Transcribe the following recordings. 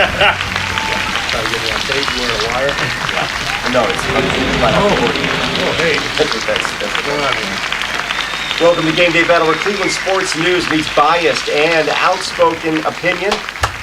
Try to get me on tape, you wearing a wire? No, it's Oh, hey. That's Come on here. Welcome to Game Day Battle, where Cleveland sports news meets biased and outspoken opinion.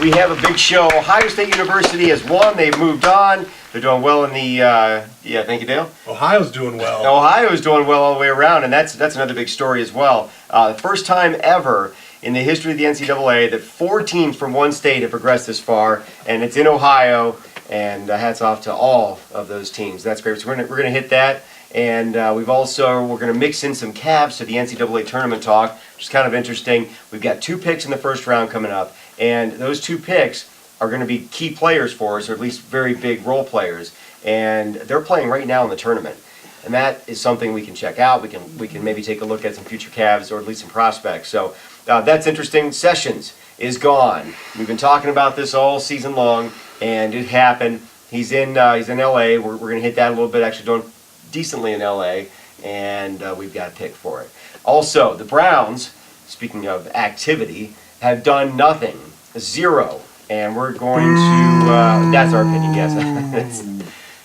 We have a big show. Ohio State University has won. They've moved on. They're doing well in the, thank you, Dale. Ohio's doing well. Ohio is doing well all the way around, and that's another big story as well. The first time ever in the history of the NCAA that 4 teams from one state have progressed this far, and it's in Ohio, and hats off to all of those teams. That's great. So we're gonna hit that, and we're gonna mix in some Cavs to the NCAA tournament talk, which is kind of interesting. We've got 2 picks in the first round coming up, and those 2 picks are going to be key players for us, or at least very big role players, and they're playing right now in the tournament. And that is something we can check out. We can maybe take a look at some future Cavs, or at least some prospects. So that's interesting. Sessions is gone. We've been talking about this all season long, and it happened. He's in LA. We're going to hit that a little bit. Actually doing decently in LA, and we've got a pick for it. Also, the Browns, speaking of activity, have done nothing. 0. And we're going to, that's our opinion, yes.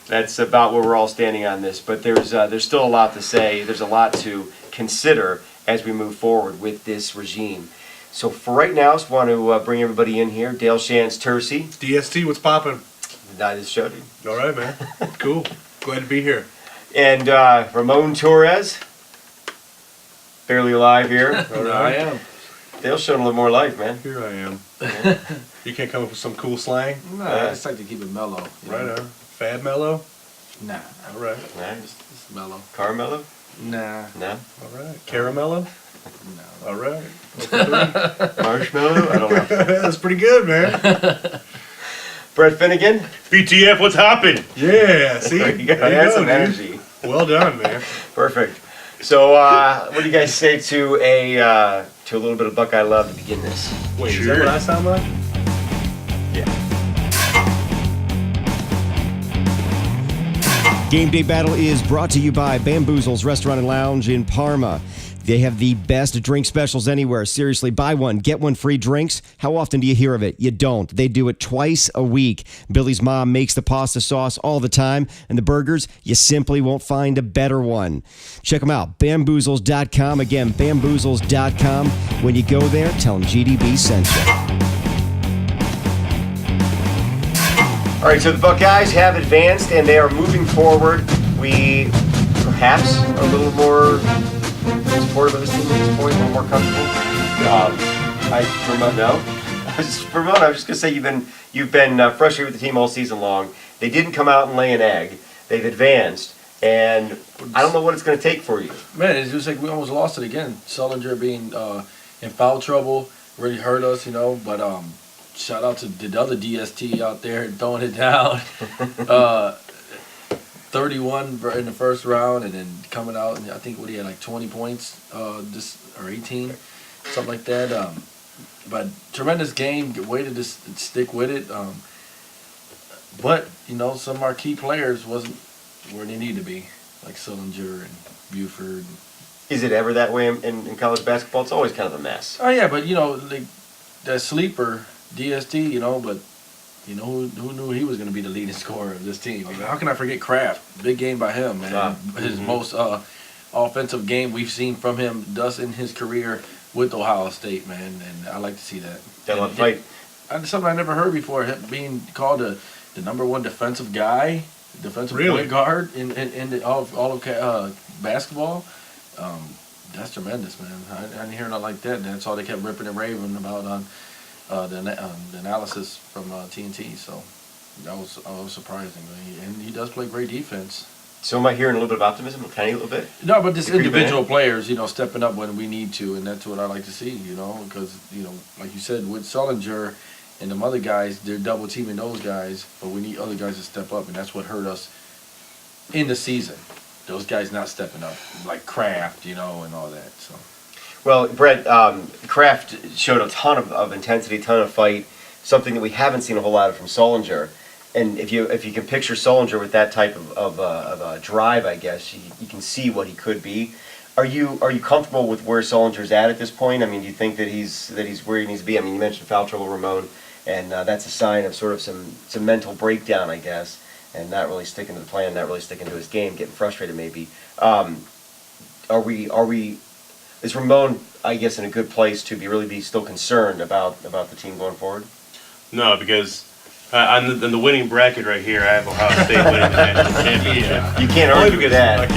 That's about where we're all standing on this. But there's still a lot to say. There's a lot to consider as we move forward with this regime. So for right now, I just want to bring everybody in here. Dale Shantz Tercey. DST, what's poppin'? That is show, dude. All right, man. Cool. Glad to be here. And Ramon Torres. Barely alive here. All right. I am. Dale's showing a little more life, man. Here I am. You can't come up with some cool slang? Nah, I just like to keep it mellow. Right on. Fad mellow? Nah, All right. Nice. it's mellow. Carmelo? Nah, No. All right. Caramello? no. All right. Marshmallow? I don't know. That's pretty good, man. Brett Finnegan? BTF, what's hoppin'? Yeah, see? There you go. There you That's go, some dude. energy. Well done, man. Perfect. So, what do you guys say to a little bit of Buckeye love to begin this? Wait, is that what I sound like? Yeah. Game Day Battle is brought to you by Bamboozle's Restaurant and Lounge in Parma. They have the best drink specials anywhere. Seriously, buy one, get one free drinks. How often do you hear of it? You don't. They do it twice a week. Billy's mom makes the pasta sauce all the time, and the burgers, you simply won't find a better one. Check them out, bamboozles.com. Again, bamboozles.com. When you go there, tell them GDB sent you. All right, so the Buckeyes have advanced, and they are moving forward. We perhaps are a little more supportive of this team at this point, a little more comfortable. Vermont, no. Vermont, I was just gonna say you've been frustrated with the team all season long. They didn't come out and lay an egg. They've advanced, and I don't know what it's gonna take for you. Man, it's just like we almost lost it again. Sullinger being in foul trouble really hurt us, But shout out to the other DST out there throwing it down. 31 in the first round, and then coming out, and I think he had like 20 points, or 18, something like that. But tremendous game, way to just stick with it. But some of our key players wasn't where they need to be, like Sullinger and Buford. Is it ever that way in college basketball? It's always kind of a mess. Oh yeah, but that sleeper DST, but. Who knew he was going to be the leading scorer of this team? How can I forget Kraft? Big game by him, man. His most offensive game we've seen from him thus in his career with Ohio State, man. And I like to see that. Got a lot of fight. Something I never heard before, him being called the #1 defensive guy, defensive Really? point guard in all of basketball. That's tremendous, man. I didn't hear nothing like that. That's all they kept ripping and raving about on the analysis from TNT, so that was surprising. And he does play great defense. So am I hearing a little bit of optimism, a tiny little bit? No, but just It could be individual bad. players, stepping up when we need to, and that's what I like to see, because like you said, with Sullinger and them other guys, they're double teaming those guys, but we need other guys to step up, and that's what hurt us in the season. Those guys not stepping up, like Kraft, and all that. So. Well, Brett, Kraft showed a ton of intensity, ton of fight, something that we haven't seen a whole lot of from Sullinger. And if you can picture Sullinger with that type of drive, I guess you can see what he could be. Are you comfortable with where Sullinger's at this point? I mean, do you think that he's where he needs to be? I mean, you mentioned foul trouble, Ramon. and that's a sign of sort of some mental breakdown, I guess, and not really sticking to the plan, not really sticking to his game, getting frustrated maybe. Is Ramon, I guess, in a good place to really be still concerned about the team going forward? No, because on the winning bracket right here, I have Ohio State winning the national championship. You can't argue with that.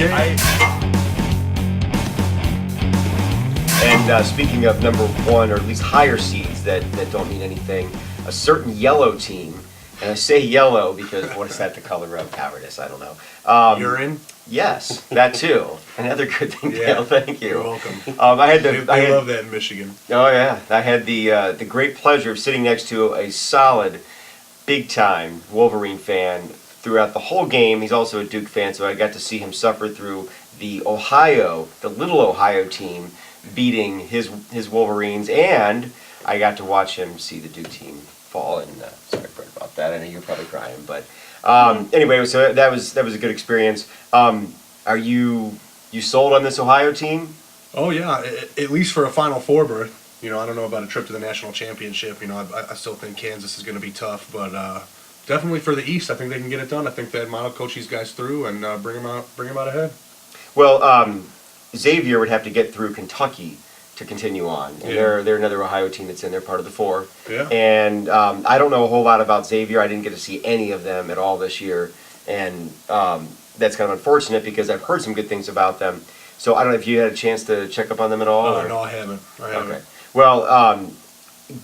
And speaking of number one, or at least higher seeds that don't mean anything, a certain yellow team, and I say yellow because what is that the color of? Cowardice, I don't know. Urine? Yes, that too. Another good thing, Dale, thank you. You're welcome. I love that in Michigan. Oh yeah, I had the great pleasure of sitting next to a solid, big-time Wolverine fan throughout the whole game. He's also a Duke fan, so I got to see him suffer through the little Ohio team beating his Wolverines, and I got to watch him see the Duke team fall. And sorry, Brett, about that. I know you're probably crying, but anyway, so that was a good experience. Are you sold on this Ohio team? Oh yeah, at least for a Final Four berth. I don't know about a trip to the national championship. I still think Kansas is going to be tough, but definitely for the East, I think they can get it done. I think that model coach these guys through and bring them out ahead. Well, Xavier would have to get through Kentucky to continue on, and Yeah. they're another Ohio team that's in there, part of the four. Yeah. And I don't know a whole lot about Xavier. I didn't get to see any of them at all this year, and that's kind of unfortunate because I've heard some good things about them. So I don't know if you had a chance to check up on them at all. Oh, or? no, I haven't. Okay. Well,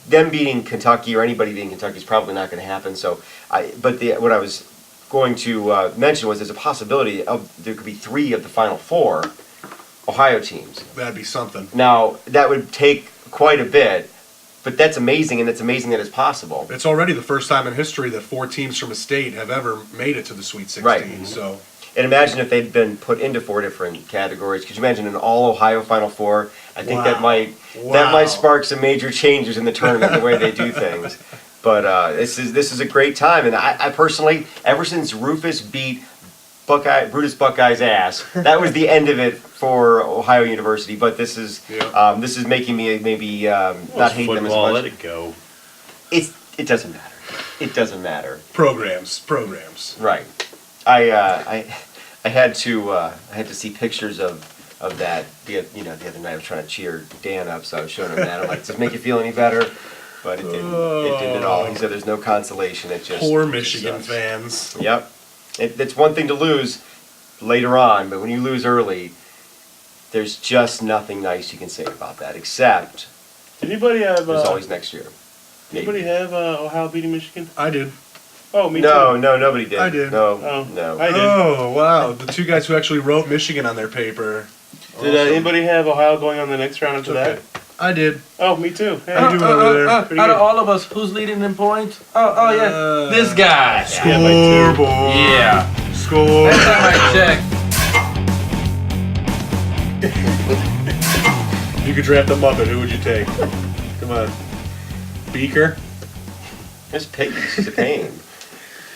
them beating Kentucky or anybody beating Kentucky is probably not going to happen. So, what I was going to mention was there's a possibility there could be 3 of the Final Four Ohio teams. That'd be something. Now that would take quite a bit, but that's amazing, and it's amazing that it's possible. It's already the first time in history that 4 teams from a state have ever made it to the Sweet 16. Right. So. And imagine if they'd been put into 4 different categories. Could you imagine an all Ohio Final Four? I think Wow. that might spark some major changes in the tournament, the way they do things. But this is a great time, and I personally, ever since Rufus beat Brutus Buckeye's ass, that was the end of it for Ohio University. But this is making me maybe not hate them as Football, much. let it go. It doesn't matter. It doesn't matter. Programs. Right. I had to see pictures of that the other night. I was trying to cheer Dan up, so I was showing him that. I'm like, does it make you feel any better? But it didn't. It didn't at all. He said there's no consolation. It just Poor it just Michigan sucks. fans. Yep. It's one thing to lose later on, but when you lose early, there's just nothing nice you can say about that, except Did anybody have? there's always next year. Anybody have Ohio beating Michigan? I did. Oh, me No, too. nobody did. I did. No, Oh, no. I did. Oh, wow. The 2 guys who actually wrote Michigan on their paper. Did anybody have Ohio going on the next round after that? I did. Oh, me too. Hey, How you doing over there? Pretty Out of good. all of us, who's leading in points? Oh yeah, this guy. Yeah, by 2. Scoreboard. Yeah. Score. Last time I checked. You could draft a Muppet. Who would you take? Come on. Beaker? This pig is a pain.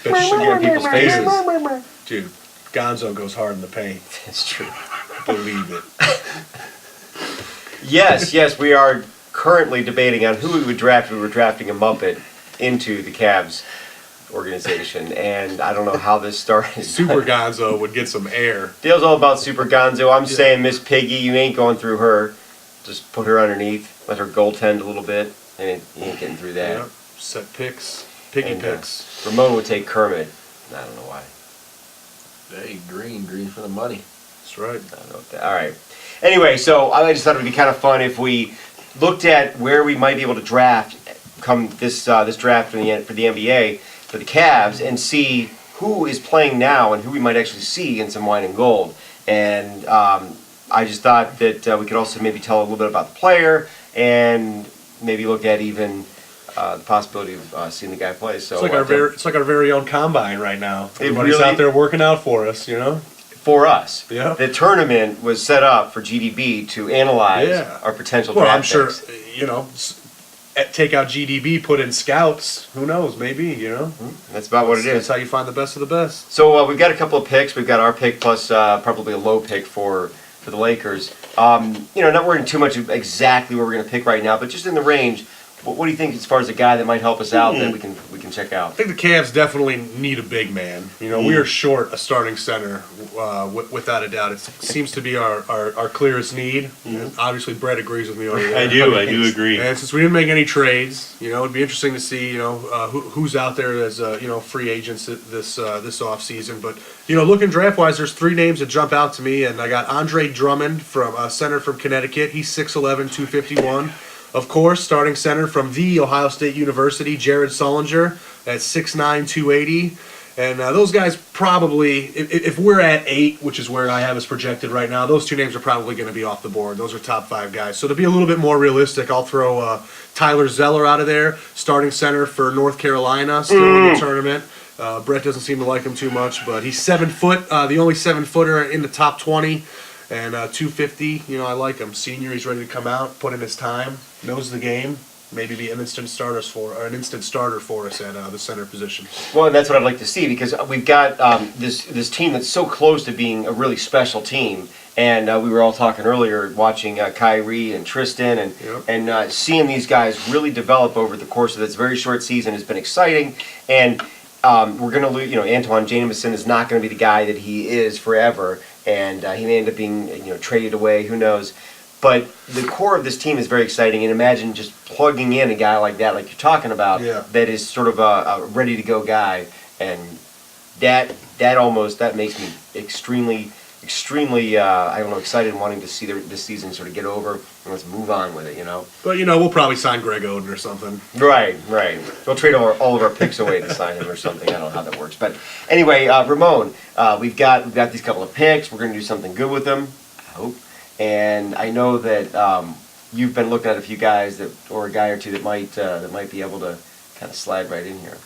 Bet you should Get in people's faces. Dude, Gonzo goes hard in the paint. It's true. Believe it. Yes, we are currently debating on who we would draft. We were drafting a Muppet into the Cavs organization, and I don't know how this started. Super Gonzo would get some air. Dale's all about Super Gonzo. I'm saying Miss Piggy, you ain't going through her. Just put her underneath, let her goaltend a little bit, and you ain't getting through that. Yep. Set picks. Piggy And, picks. Ramon would take Kermit. I don't know why. Hey, green for the money. That's right. I don't know what that. All right. Anyway, so I just thought it would be kind of fun if we looked at where we might be able to draft come this draft for the NBA for the Cavs and see who is playing now and who we might actually see in some wine and gold. And I just thought that we could also maybe tell a little bit about the player and maybe look at even the possibility of seeing the guy play. So It's like our very own combine right now. It Everybody's really- out there working out for us, you know? for us, Yeah. the tournament was set up for GDB to analyze Yeah. our potential Well, draft I'm sure, picks. take out GDB, put in scouts. Who knows? Maybe, you know? That's about what it That's is. how you find the best of the best. So we've got a couple of picks. We've got our pick plus probably a low pick for the Lakers. Not worrying too much of exactly where we're going to pick right now, but just in the range. What do you think as far as a guy that might help us out that we can check out? I think the Cavs definitely need a big man. You know, we are short a starting center, without a doubt. It seems to be our clearest need. And obviously, Brett agrees with me over there. I do agree. And since we didn't make any trades, you know, it'd be interesting to see, you know, who's out there as you know, free agents this off season. But you know, looking draft wise, there's 3 names that jump out to me, and I got Andre Drummond from center from Connecticut. He's 6'11", 251. Of course, starting center from The Ohio State University, Jared Sullinger at 6'9", 280. And those guys probably, if we're at 8, which is where I have us projected right now, those 2 names are probably going to be off the board. Those are top 5 guys. So to be a little bit more realistic, I'll throw Tyler Zeller out of there, starting center for North Carolina, still in the tournament. Brett doesn't seem to like him too much, but he's 7 foot, the only 7-footer in the top 20. And 250, you know, I like him. Senior, he's ready to come out, put in his time, knows the game, maybe be an instant starter for us at the center position. Well, and that's what I'd like to see, because we've got this team that's so close to being a really special team. And we were all talking earlier, watching Kyrie and Tristan, and seeing these guys really develop over the course of this very short season has been exciting. And we're going to lose, you know, Antoine Jameson is not going to be the guy that he is forever. And he may end up being, you know, traded away. Who knows? But the core of this team is very exciting. And imagine just plugging in a guy like that, like you're talking about, that is sort of a ready-to-go guy. And that makes me extremely, I don't know, excited and wanting to see this season sort of get over and let's move on with it, you know. But you know, we'll probably sign Greg Oden or something. Right. We'll trade all of our picks away to sign him or something. I don't know how that works. But anyway, Ramon, we've got these couple of picks. We're going to do something good with them, I hope. And I know that you've been looking at a few guys or a guy or two that might be able to kind of slide right in here.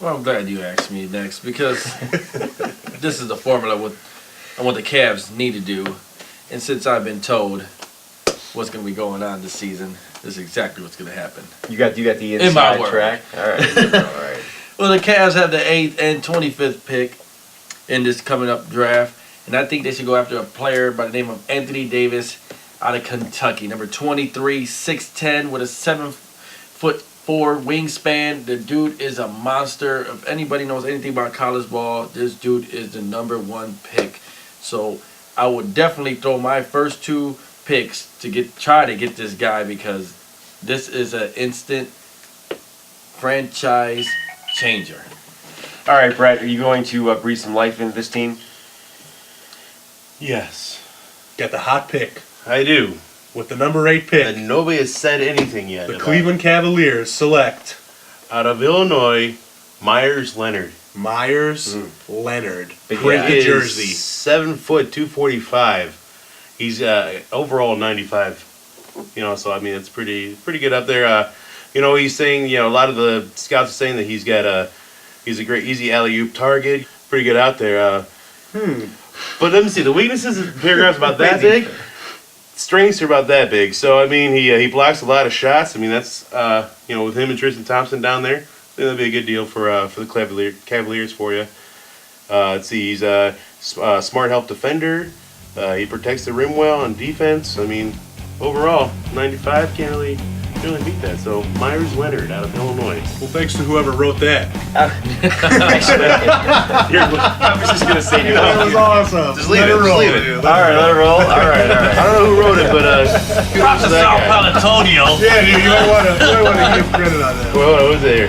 Well, I'm glad you asked me next, because this is the formula what the Cavs need to do. And since I've been told what's going to be going on this season, this is exactly what's going to happen. You got the In my inside word. track. All right. All right. Well, the Cavs have the 8th and 25th pick in this coming up draft, and I think they should go after a player by the name of Anthony Davis out of Kentucky, number 23, 6'10", with a 7'4" wingspan. The dude is a monster. If anybody knows anything about college ball, this dude is the number 1 pick. So I would definitely throw my first 2 picks to try to get this guy, because this is an instant franchise changer. All right, Brett, are you going to breathe some life into this team? Yes, Got the hot pick I do. with the number 8 pick. And nobody has said anything yet. The about Cleveland Cavaliers select it. Out of Illinois, Myers Leonard. Myers Leonard. Big Print guy. the He is jersey. 7 foot 245. He's overall 95. You know, so I mean it's pretty good up there. You know, he's saying, you know, a lot of the scouts are saying that he's a great easy alley-oop target. Pretty good out there. But let me see, the weaknesses of the paragraph's about that big. Strengths are about that big. So I mean, he blocks a lot of shots. I mean, that's you know, with him and Tristan Thompson down there, I think that'd be a good deal for the Cavaliers for you. Let's see, he's a smart help defender. He protects the rim well on defense. I mean, overall, 95 can't really beat that. So Myers Leonard out of Illinois. Well, thanks to whoever wrote that. I was just gonna say, That was awesome. Just leave Let it, just roll, leave it. dude. all right, let it roll. All right. I don't know who wrote it, but Props to Sao Palantonio. Yeah, dude, you might want to give credit on that. well, what was it here?